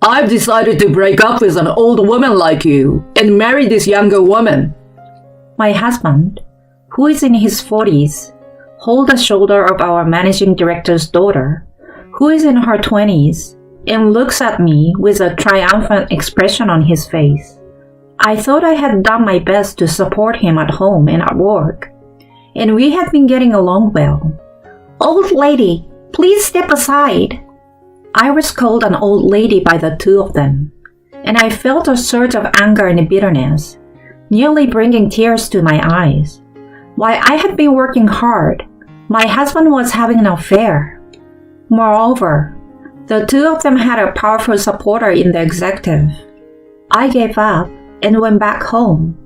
I've decided to break up with an old woman like you and marry this younger woman. My husband, who is in his 40s, holds the shoulder of our managing director's daughter, who is in her 20s, and looks at me with a triumphant expression on his face. I thought I had done my best to support him at home and at work, and we had been getting along well. "Old lady, please step aside." I was called an old lady by the two of them, and I felt a surge of anger and bitterness, nearly bringing tears to my eyes. While I had been working hard, my husband was having an affair. Moreover, the two of them had a powerful supporter in the executive. I gave up and went back home.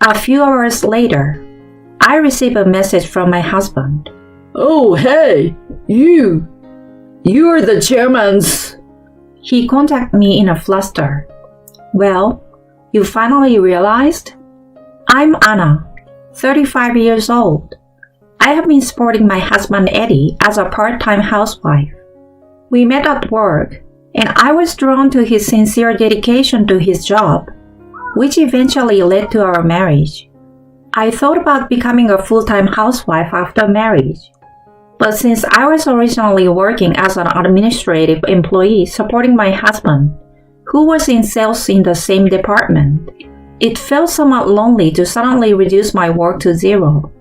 A few hours later, I received a message from my husband. "Oh, hey, you're the chairman's..." He contacted me in a fluster. "Well, you finally realized? I'm Anna, 35 years old. I have been supporting my husband Eddie as a part-time housewife. We met at work, and I was drawn to his sincere dedication to his job, which eventually led to our marriage. I thought about becoming a full-time housewife after marriage, but since I was originally working as an administrative employee supporting my husband, who was in sales in the same department, it felt somewhat lonely to suddenly reduce my work to zero.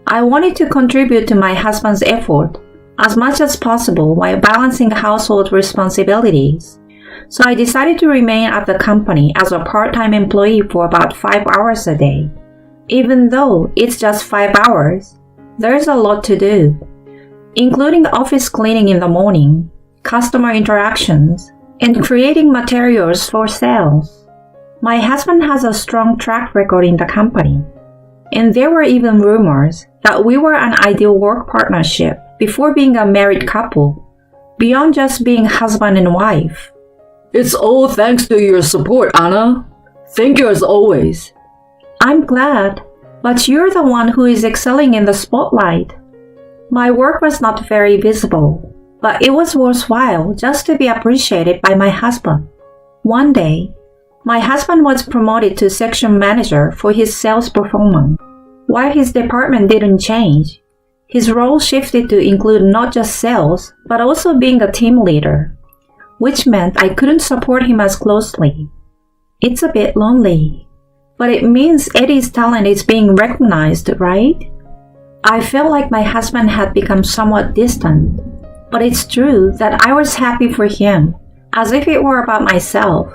I wanted to contribute to my husband's effort as much as possible while balancing household responsibilities, so I decided to remain at the company as a part-time employee for about 5 hours a day. Even though it's just 5 hours, there's a lot to do, including office cleaning in the morning, customer interactions, and creating materials for sales. My husband has a strong track record in the company, and there were even rumors that we were an ideal work partnership before being a married couple, beyond just being husband and wife. "It's all thanks to your support, Anna. Thank you as always." I'm glad, but you're the one who is excelling in the spotlight. My work was not very visible, but it was worthwhile just to be appreciated by my husband. One day, my husband was promoted to section manager for his sales performance. While his department didn't change, his role shifted to include not just sales, but also being a team leader, which meant I couldn't support him as closely. It's a bit lonely, but it means Eddie's talent is being recognized, right? I felt like my husband had become somewhat distant, but it's true that I was happy for him, as if it were about myself.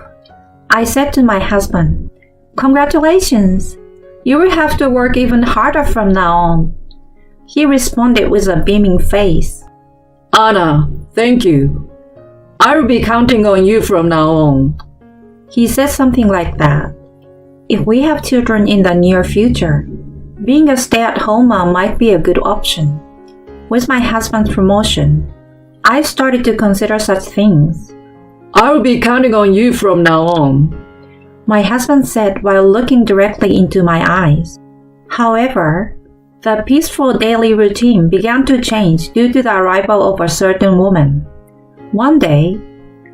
I said to my husband, "Congratulations! You will have to work even harder from now on." He responded with a beaming face. "Anna, thank you. I will be counting on you from now on." He said something like that. If we have children in the near future, being a stay-at-home mom might be a good option. With my husband's promotion, I started to consider such things. "I will be counting on you from now on," my husband said while looking directly into my eyes. However, the peaceful daily routine began to change due to the arrival of a certain woman. One day,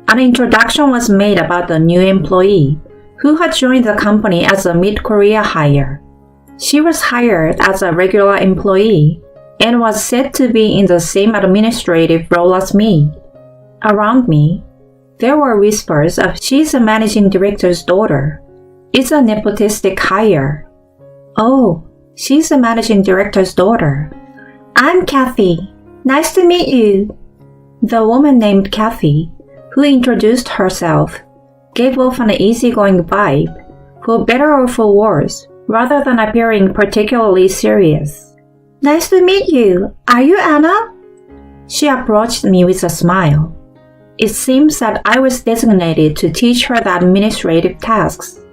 an introduction was made about the new employee who had joined the company as a mid-career hire. She was hired as a regular employee and was said to be in the same administrative role as me. Around me, there were whispers of "she's a managing director's daughter. It's a nepotistic hire. Oh, she's a managing director's daughter. I'm Kathy. Nice to meet you." The woman named Kathy, who introduced herself, gave off an easygoing vibe, for better or for worse, rather than appearing particularly serious. "Nice to meet you. Are you Anna?" She approached me with a smile. It seems that I was designated to teach her the administrative tasks.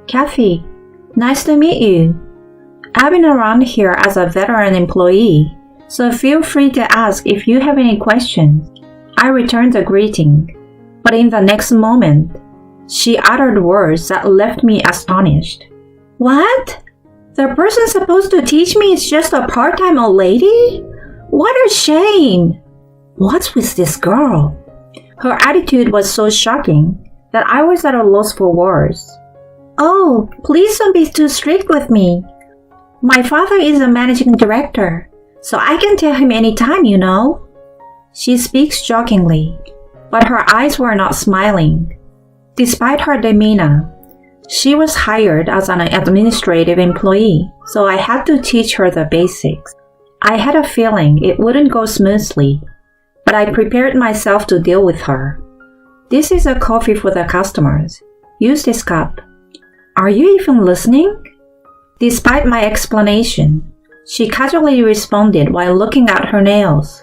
"Kathy, nice to meet you. I've been around here as a veteran employee, so feel free to ask if you have any questions." I returned the greeting, but in the next moment, she uttered words that left me astonished. "What? The person supposed to teach me is just a part-time old lady? What a shame! What's with this girl?" Her attitude was so shocking that I was at a loss for words. "Oh, please don't be too strict with me. My father is a managing director, so I can tell him anytime, you know." She speaks jokingly, but her eyes were not smiling. Despite her demeanor, she was hired as an administrative employee, so I had to teach her the basics. I had a feeling it wouldn't go smoothly, but I prepared myself to deal with her. "This is a coffee for the customers. Use this cup." "Are you even listening?" Despite my explanation, she casually responded while looking at her nails.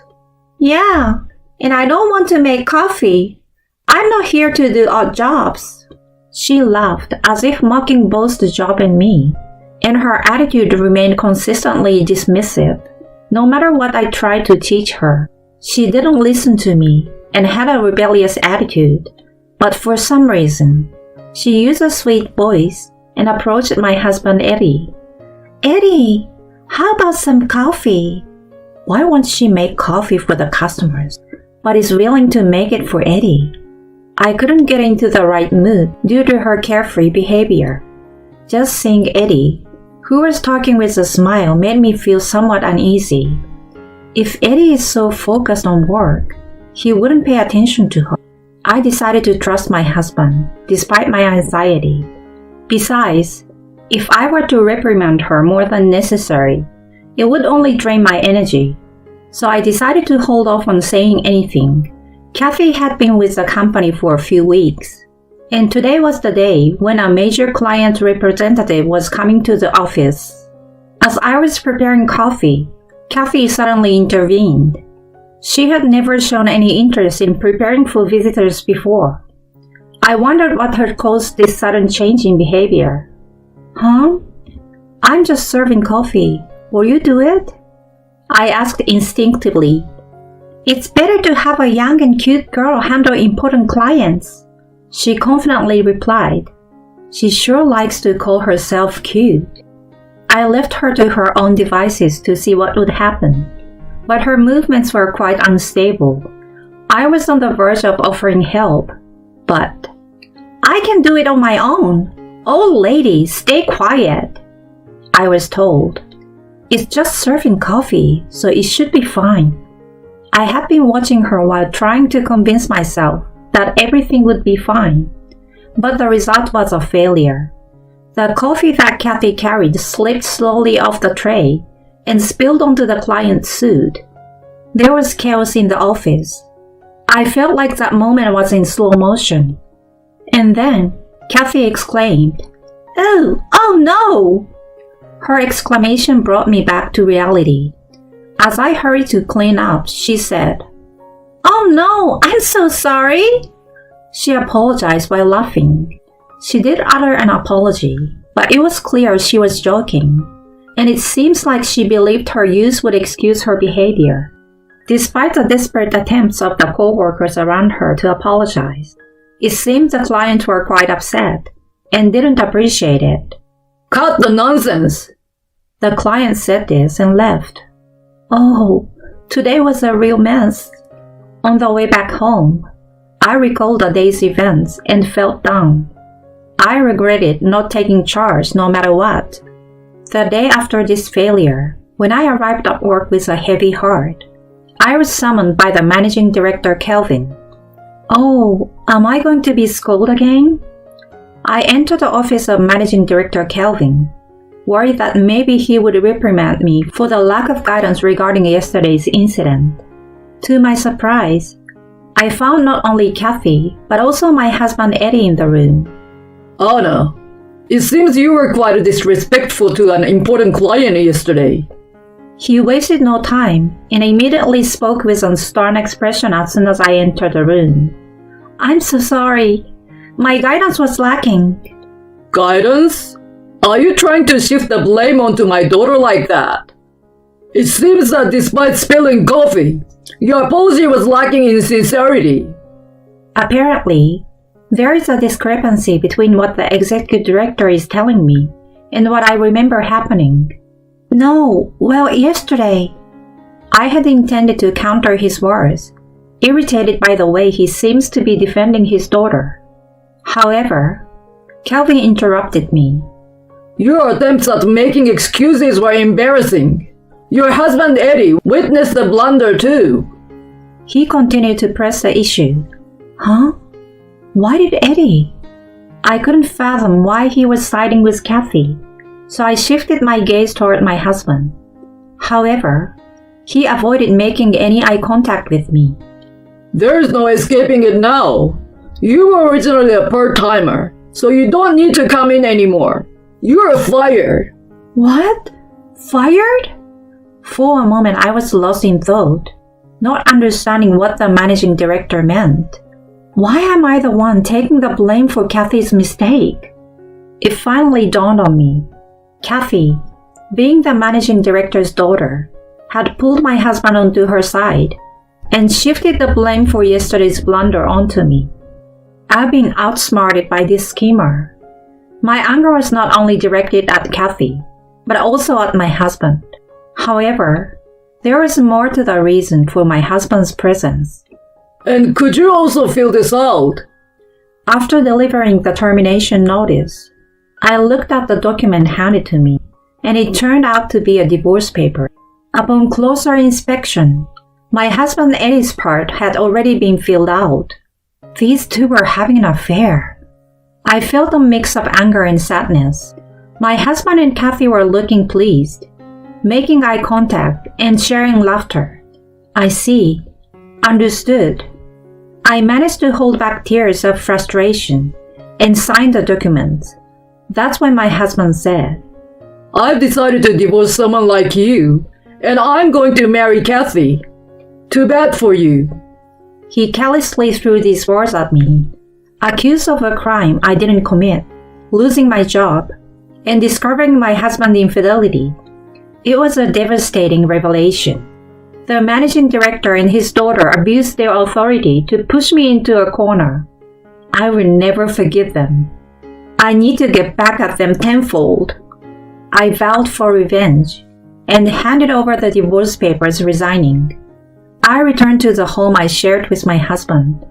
"Yeah, and I don't want to make coffee. I'm not here to do odd jobs." She laughed as if mocking both the job and me, and her attitude remained consistently dismissive. No matter what I tried to teach her, she didn't listen to me and had a rebellious attitude. But for some reason, she used a sweet voice and approached my husband Eddie. "Eddie, how about some coffee?" Why won't she make coffee for the customers, but is willing to make it for Eddie? I couldn't get into the right mood due to her carefree behavior. Just seeing Eddie, who was talking with a smile, made me feel somewhat uneasy. If Eddie is so focused on work, he wouldn't pay attention to her. I decided to trust my husband, despite my anxiety. Besides, if I were to reprimand her more than necessary, it would only drain my energy. So I decided to hold off on saying anything. Kathy had been with the company for a few weeks, and today was the day when a major client representative was coming to the office. As I was preparing coffee, Kathy suddenly intervened. She had never shown any interest in preparing for visitors before. I wondered what had caused this sudden change in behavior. "Huh? I'm just serving coffee. Will you do it?" I asked instinctively. "It's better to have a young and cute girl handle important clients," she confidently replied. She sure likes to call herself cute. I left her to her own devices to see what would happen, but her movements were quite unstable. I was on the verge of offering help, but "I can do it on my own. Old lady, stay quiet," I was told. "It's just serving coffee, so it should be fine." I had been watching her while trying to convince myself that everything would be fine, but the result was a failure. The coffee that Kathy carried slipped slowly off the tray and spilled onto the client's suit. There was chaos in the office. I felt like that moment was in slow motion. And then Kathy exclaimed, Oh no!" Her exclamation brought me back to reality. As I hurried to clean up, she said, "Oh no, I'm so sorry." She apologized while laughing. She did utter an apology, but it was clear she was joking, and it seems like she believed her use would excuse her behavior. Despite the desperate attempts of the co-workers around her to apologize, it seemed the clients were quite upset and didn't appreciate it. "Cut the nonsense!" The client said this and left. Oh, today was a real mess. On the way back home, I recalled the day's events and felt down. I regretted not taking charge no matter what. The day after this failure, when I arrived at work with a heavy heart, I was summoned by the managing director, Kelvin. Oh, am I going to be scolded again? I entered the office of managing director Kelvin, worried that maybe he would reprimand me for the lack of guidance regarding yesterday's incident. To my surprise, I found not only Kathy, but also my husband Eddie in the room. "Anna, it seems you were quite disrespectful to an important client yesterday." He wasted no time and immediately spoke with a stern expression as soon as I entered the room. "I'm so sorry. My guidance was lacking." "Guidance? Are you trying to shift the blame onto my daughter like that? It seems that despite spilling coffee, your apology was lacking in sincerity." Apparently, there is a discrepancy between what the executive director is telling me and what I remember happening. No, well, yesterday. I had intended to counter his words, irritated by the way he seems to be defending his daughter. However, Kelvin interrupted me. Your attempts at making excuses were embarrassing. Your husband Eddie witnessed the blunder too. He continued to press the issue. Huh? Why did Eddie? I couldn't fathom why he was siding with Kathy, so I shifted my gaze toward my husband. However, he avoided making any eye contact with me. There's no escaping it now. You were originally a part-timer, so you don't need to come in anymore. You're fired. What? Fired? For a moment I was lost in thought, not understanding what the managing director meant. Why am I the one taking the blame for Kathy's mistake? It finally dawned on me. Kathy, being the managing director's daughter, had pulled my husband onto her side and shifted the blame for yesterday's blunder onto me. I've been outsmarted by this schemer. My anger was not only directed at Kathy, but also at my husband. However, there was more to the reason for my husband's presence. And could you also fill this out? After delivering the termination notice, I looked at the document handed to me, and it turned out to be a divorce paper. Upon closer inspection, my husband Eddie's part had already been filled out. These two were having an affair. I felt a mix of anger and sadness. My husband and Kathy were looking pleased, making eye contact and sharing laughter. I see. Understood. I managed to hold back tears of frustration and signed the document. That's when my husband said, I've decided to divorce someone like you, and I'm going to marry Kathy. Too bad for you. He callously threw these words at me, accused of a crime I didn't commit, losing my job, and discovering my husband's infidelity. It was a devastating revelation. The managing director and his daughter abused their authority to push me into a corner. I will never forgive them. I need to get back at them tenfold. I vowed for revenge and handed over the divorce papers, resigning. I returned to the home I shared with my husband,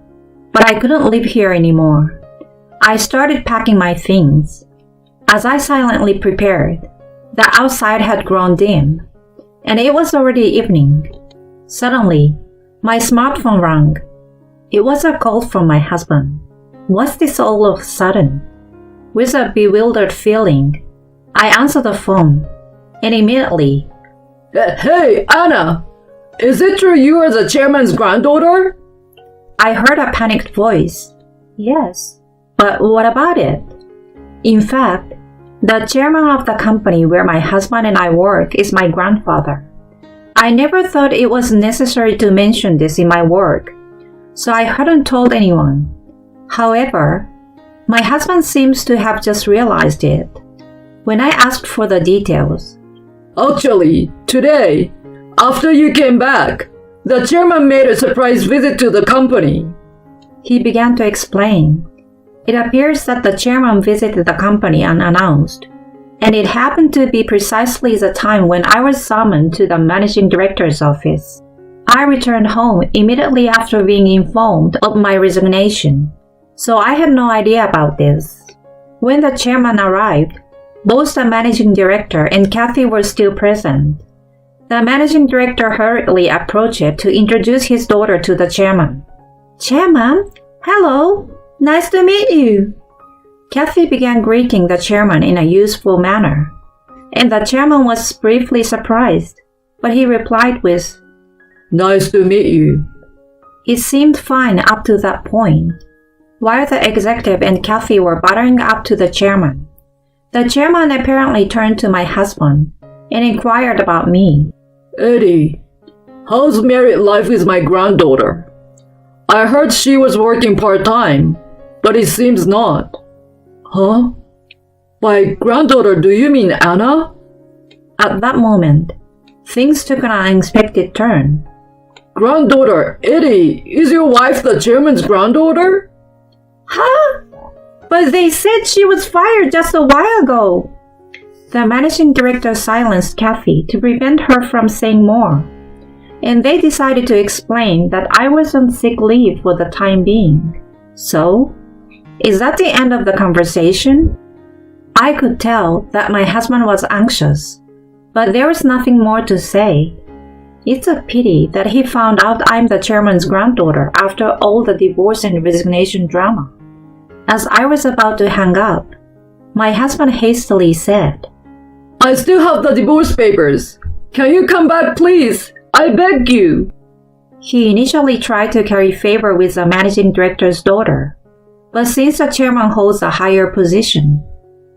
but I couldn't live here anymore. I started packing my things. As I silently prepared, the outside had grown dim, and it was already evening. Suddenly, my smartphone rang. It was a call from my husband. What's this all of a sudden? With a bewildered feeling, I answered the phone, and immediately, Hey, Anna! Is it true you are the chairman's granddaughter? I heard a panicked voice. Yes, but what about it? In fact, the chairman of the company where my husband and I work is my grandfather. I never thought it was necessary to mention this in my work, so I hadn't told anyone. However, my husband seems to have just realized it. When I asked for the details, Actually, today, after you came back, the chairman made a surprise visit to the company. he began to explain. It appears that the chairman visited the company unannounced, and it happened to be precisely the time when I was summoned to the managing director's office. I returned home immediately after being informed of my resignation, so I had no idea about this. When the chairman arrived, both the managing director and Kathy were still present. The managing director hurriedly approached to introduce his daughter to the chairman. Chairman, hello, nice to meet you. Kathy began greeting the chairman in a useful manner, and the chairman was briefly surprised, but he replied with, Nice to meet you. It seemed fine up to that point, while the executive and Kathy were buttering up to the chairman. The chairman apparently turned to my husband and inquired about me. Eddie, how's married life with my granddaughter? I heard she was working part-time, but it seems not. Huh? By granddaughter, do you mean Anna? At that moment, things took an unexpected turn. Granddaughter, Eddie, is your wife the chairman's granddaughter? Huh? But they said she was fired just a while ago. The managing director silenced Kathy to prevent her from saying more, and they decided to explain that I was on sick leave for the time being. So, Is that the end of the conversation? I could tell that my husband was anxious, but there was nothing more to say. It's a pity that he found out I'm the chairman's granddaughter after all the divorce and resignation drama. As I was about to hang up, my husband hastily said, I still have the divorce papers. Can you come back, please? I beg you. He initially tried to curry favor with the managing director's daughter, but since the chairman holds a higher position,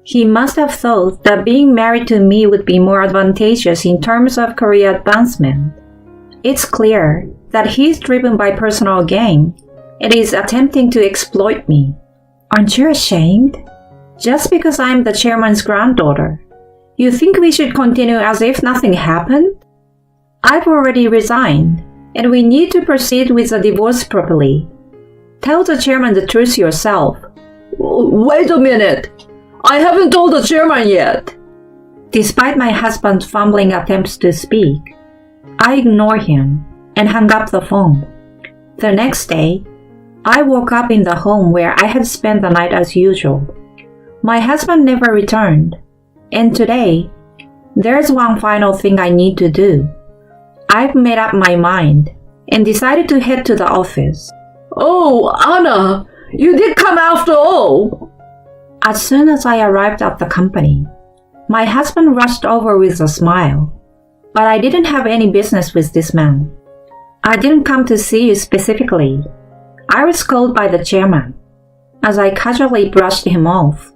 he must have thought that being married to me would be more advantageous in terms of career advancement. It's clear that he's driven by personal gain and is attempting to exploit me. Aren't you ashamed? Just because I'm the chairman's granddaughter, you think we should continue as if nothing happened? I've already resigned, and we need to proceed with the divorce properly. Tell the chairman the truth yourself. Wait a minute. I haven't told the chairman yet. Despite my husband's fumbling attempts to speak, I ignored him and hung up the phone. The next day, I woke up in the home where I had spent the night as usual. My husband never returned, and today, there's one final thing I need to do. I've made up my mind and decided to head to the office. Oh, Anna, you did come after all. As soon as I arrived at the company, my husband rushed over with a smile. But I didn't have any business with this man. I didn't come to see you specifically. I was called by the chairman. As I casually brushed him off,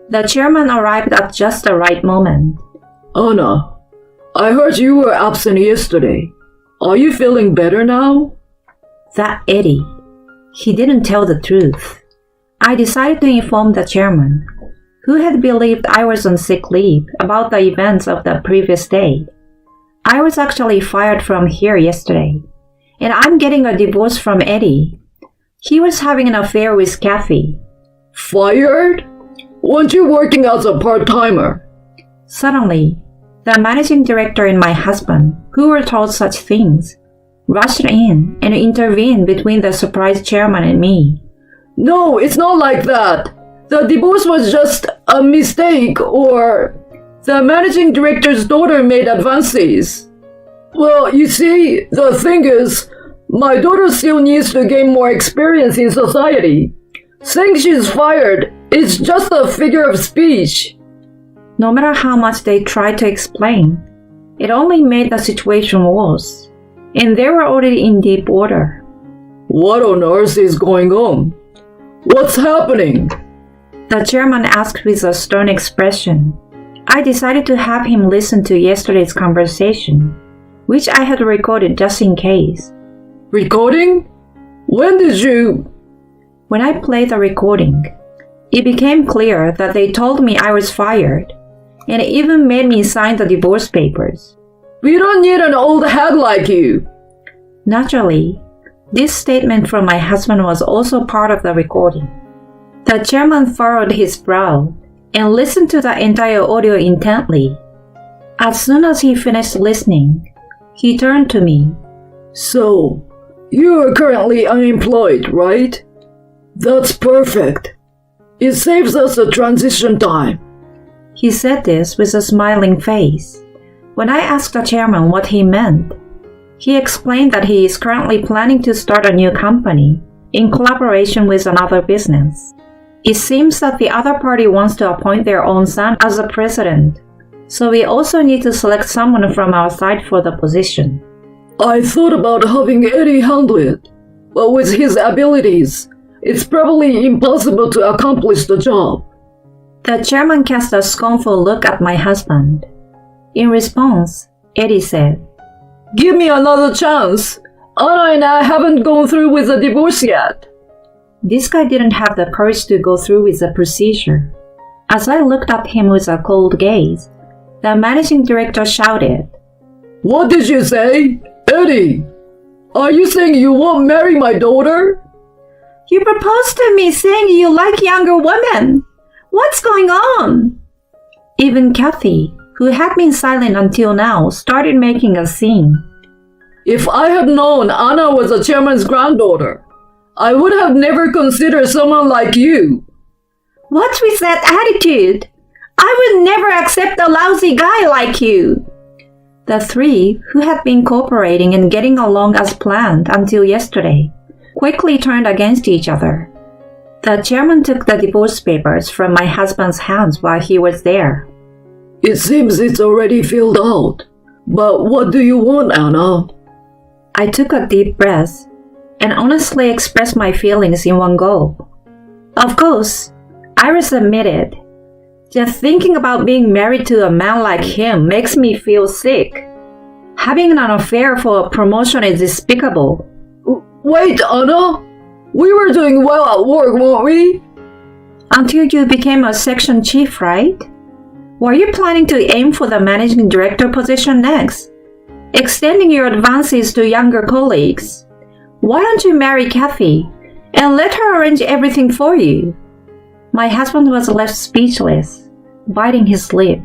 the chairman arrived at just the right moment. Anna, I heard you were absent yesterday. Are you feeling better now? That Eddie. He didn't tell the truth. I decided to inform the chairman, who had believed I was on sick leave, about the events of the previous day. I was actually fired from here yesterday, and I'm getting a divorce from Eddie. He was having an affair with Kathy. Fired? Weren't you working as a part-timer? Suddenly, the managing director and my husband, who were told such things, rushed in and intervened between the surprised chairman and me. No, it's not like that. The divorce was just a mistake, or the managing director's daughter made advances. Well, you see, the thing is, my daughter still needs to gain more experience in society. Saying she's fired is just a figure of speech. No matter how much they tried to explain, it only made the situation worse, and they were already in deep water. What on earth is going on? What's happening? The chairman asked with a stern expression. I decided to have him listen to yesterday's conversation, which I had recorded just in case. Recording? When did you? When I played the recording, it became clear that they told me I was fired, and even made me sign the divorce papers. We don't need an old hag like you. Naturally, this statement from my husband was also part of the recording. The chairman furrowed his brow and listened to the entire audio intently. As soon as he finished listening, he turned to me. So, you are currently unemployed, right? That's perfect. It saves us a transition time. He said this with a smiling face. When I asked the chairman what he meant, he explained that he is currently planning to start a new company in collaboration with another business. It seems that the other party wants to appoint their own son as the president, so we also need to select someone from our side for the position. I thought about having Eddie handle it, but with his abilities, it's probably impossible to accomplish the job. The chairman cast a scornful look at my husband. In response, Eddie said, Give me another chance. Anna and I haven't gone through with the divorce yet. This guy didn't have the courage to go through with the procedure. As I looked at him with a cold gaze, the managing director shouted, What did you say? Eddie, are you saying you won't marry my daughter? You proposed to me saying you like younger women. What's going on? Even Kathy, who had been silent until now, started making a scene. If I had known Anna was the chairman's granddaughter, I would have never considered someone like you. What's with that attitude? I would never accept a lousy guy like you. The three, who had been cooperating and getting along as planned until yesterday, quickly turned against each other. The chairman took the divorce papers from my husband's hands while he was there. It seems it's already filled out. But what do you want, Anna? I took a deep breath and honestly expressed my feelings in one go. Of course, Iris admitted, just thinking about being married to a man like him makes me feel sick. Having an affair for a promotion is despicable. Wait, Anna? We were doing well at work, weren't we? Until you became a section chief, right? Were you planning to aim for the managing director position next? Extending your advances to younger colleagues? Why don't you marry Kathy and let her arrange everything for you? My husband was left speechless, biting his lip.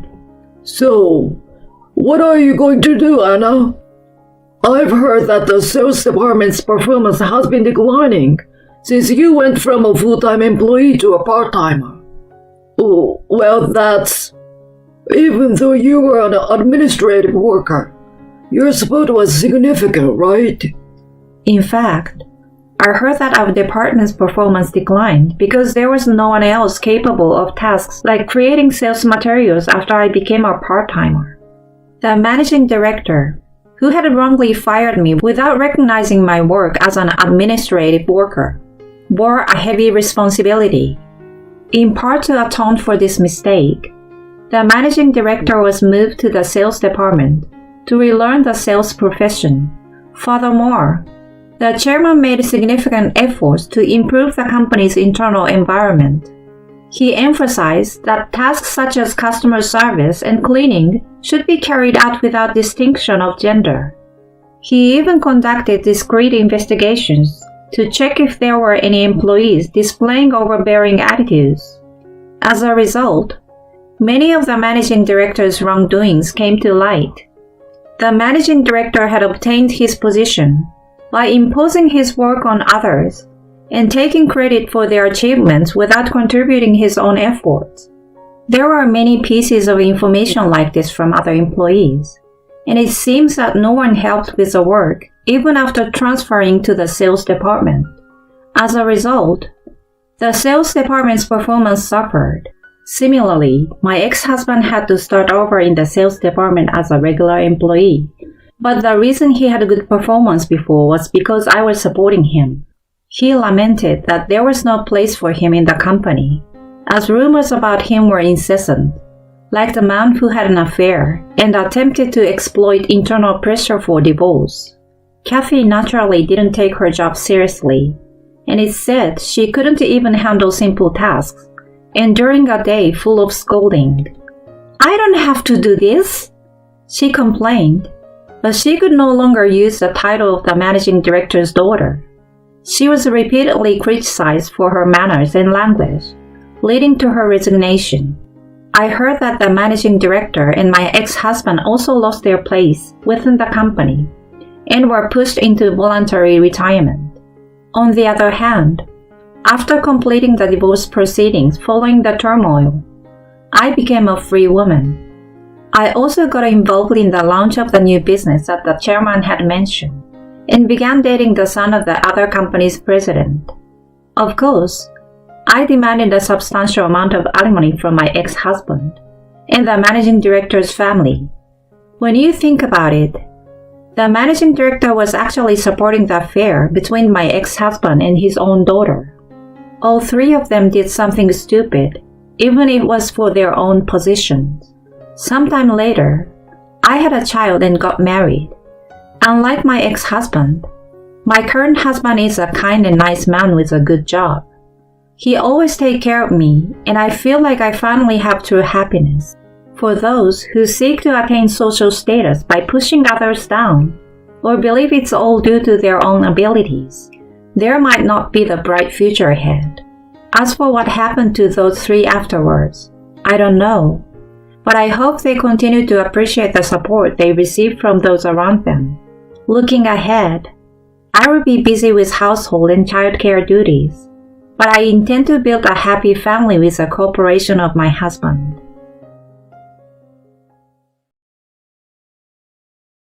So, what are you going to do, Anna? I've heard that the sales department's performance has been declining since you went from a full-time employee to a part-timer. Oh, well, that's... Even though you were an administrative worker, your support was significant, right? In fact, I heard that our department's performance declined because there was no one else capable of tasks like creating sales materials after I became a part-timer. The managing director, who had wrongly fired me without recognizing my work as an administrative worker, bore a heavy responsibility. In part to atone for this mistake, the managing director was moved to the sales department to relearn the sales profession. Furthermore, the chairman made significant efforts to improve the company's internal environment. He emphasized that tasks such as customer service and cleaning should be carried out without distinction of gender. He even conducted discreet investigations to check if there were any employees displaying overbearing attitudes. As a result, many of the managing director's wrongdoings came to light. The managing director had obtained his position by imposing his work on others and taking credit for their achievements without contributing his own efforts. There were many pieces of information like this from other employees, and it seems that no one helped with the work even after transferring to the sales department. As a result, the sales department's performance suffered. Similarly, my ex-husband had to start over in the sales department as a regular employee. But the reason he had a good performance before was because I was supporting him. He lamented that there was no place for him in the company, as rumors about him were incessant, like the man who had an affair and attempted to exploit internal pressure for divorce. Kathy naturally didn't take her job seriously, and it said she couldn't even handle simple tasks, and during a day full of scolding. "I don't have to do this," she complained. But she could no longer use the title of the managing director's daughter. She was repeatedly criticized for her manners and language, leading to her resignation. I heard that the managing director and my ex-husband also lost their place within the company and were pushed into voluntary retirement. On the other hand, after completing the divorce proceedings following the turmoil, I became a free woman. I also got involved in the launch of the new business that the chairman had mentioned and began dating the son of the other company's president. Of course, I demanded a substantial amount of alimony from my ex-husband and the managing director's family. When you think about it, the managing director was actually supporting the affair between my ex-husband and his own daughter. All three of them did something stupid, even if it was for their own positions. Sometime later, I had a child and got married. Unlike my ex-husband, my current husband is a kind and nice man with a good job. He always takes care of me, and I feel like I finally have true happiness. For those who seek to attain social status by pushing others down, or believe it's all due to their own abilities, there might not be the bright future ahead. As for what happened to those three afterwards, I don't know. But I hope they continue to appreciate the support they received from those around them. Looking ahead, I will be busy with household and childcare duties. but I intend to build a happy family with the cooperation of my husband.